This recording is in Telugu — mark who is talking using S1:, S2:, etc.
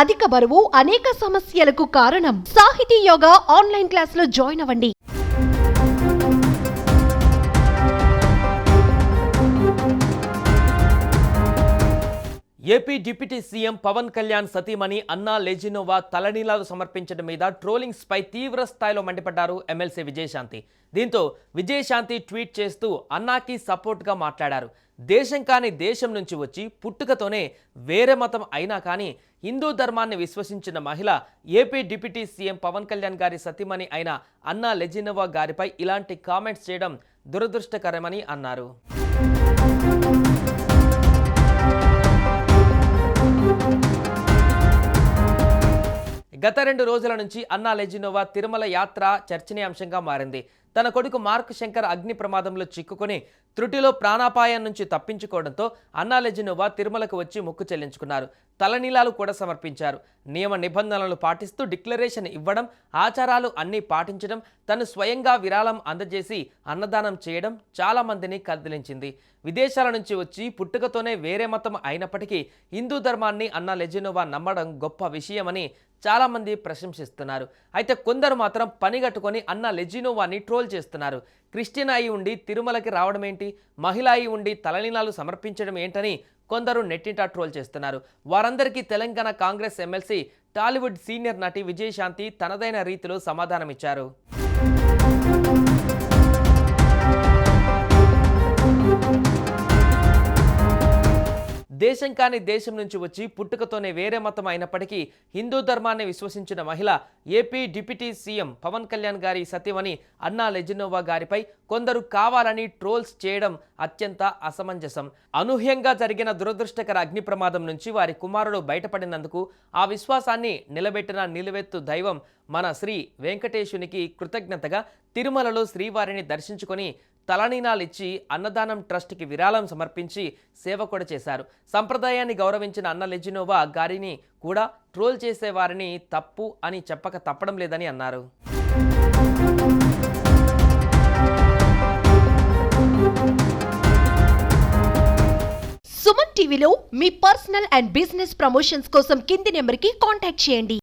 S1: అధిక బరువు అనేక సమస్యలకు కారణం. సాహితీ యోగా ఆన్లైన్ క్లాసులో జాయిన్ అవ్వండి.
S2: AP deputy CM Pawan Kalyan సతీమణి అన్నా లెజినోవా తలనీలాలు సమర్పించడం మీద ట్రోలింగ్స్ పై తీవ్ర స్థాయిలో మండిపడ్డారు ఎమ్మెల్సీ విజయశాంతి. దీంతో విజయశాంతి ట్వీట్ చేస్తూ అన్నాకి సపోర్ట్గా మాట్లాడారు. దేశం కాని దేశం నుంచి వచ్చి పుట్టుకతోనే వేరే మతం అయినా కానీ హిందూ ధర్మాన్ని విశ్వసించిన మహిళ AP deputy CM Pawan Kalyan గారి సతీమణి అయిన అన్నా లెజినోవా గారిపై ఇలాంటి కామెంట్స్ చేయడం దురదృష్టకరమని అన్నారు. గత 2 రోజుల నుంచి అన్నా లెజినోవా తిరుమల యాత్ర చర్చనీయాంశంగా మారింది. తన కొడుకు మార్క్ శంకర్ అగ్ని ప్రమాదంలో చిక్కుకొని త్రుటిలో ప్రాణాపాయం నుంచి తప్పించుకోవడంతో అన్నా లెజినోవా తిరుమలకు వచ్చి మొక్కు చెల్లించుకున్నారు. తలనీలాలు కూడా సమర్పించారు. నియమ నిబంధనలు పాటిస్తూ డిక్లరేషన్ ఇవ్వడం, ఆచారాలు అన్నీ పాటించడం, తను స్వయంగా విరాళం అందజేసి అన్నదానం చేయడం చాలా మందిని కదిలించింది. విదేశాల నుంచి వచ్చి పుట్టుకతోనే వేరే మతం అయినప్పటికీ హిందూ ధర్మాన్ని అన్నా లెజినోవా నమ్మడం గొప్ప విషయమని చాలామంది ప్రశంసిస్తున్నారు. అయితే కొందరు మాత్రం పనిగట్టుకొని అన్నా లెజినోవాని ట్రోల్ చేస్తున్నారు. క్రిస్టియన్ అయి ఉండి తిరుమలకి రావడం ఏంటి, మహిళ అయి ఉండి తలనీలాలు సమర్పించడం ఏంటని కొందరు నెట్టింటా ట్రోల్ చేస్తున్నారు. వారందరికీ తెలంగాణ కాంగ్రెస్ ఎమ్మెల్సీ టాలీవుడ్ సీనియర్ నటి విజయశాంతి తనదైన రీతిలో సమాధానమిచ్చారు. దేశం కాని దేశం నుంచి వచ్చి పుట్టుకతోనే వేరే మతం అయినప్పటికీ హిందూ ధర్మాన్ని విశ్వసించిన మహిళ AP deputy CM Pawan Kalyan గారి సతీమణి అన్నా లెజినోవా గారిపై కొందరు కావాలని ట్రోల్స్ చేయడం అత్యంత అసమంజసం. అనూహ్యంగా జరిగిన దురదృష్టకర అగ్ని ప్రమాదం నుంచి వారి కుమారుడు బయటపడినందుకు ఆ విశ్వాసాన్ని నిలబెట్టిన నిలువెత్తు దైవం మన శ్రీ వెంకటేశునికి కృతజ్ఞతగా తిరుమలలో శ్రీవారిని దర్శించుకొని తలనీలాలిచ్చి అన్నదానం ట్రస్ట్కి విరాళం సమర్పించి సేవ కూడా చేశారు. సంప్రదాయాన్ని గౌరవించిన అన్నా లెజినోవా గారిని కూడా ట్రోల్ చేసేవారిని తప్పు అని చెప్పక తప్పడం లేదని అన్నారు.
S1: సుమన్ టీవీలో మీ పర్సనల్ అండ్ బిజినెస్ ప్రమోషన్స్ కోసం కింది నెంబర్కి కాంటాక్ట్ చేయండి.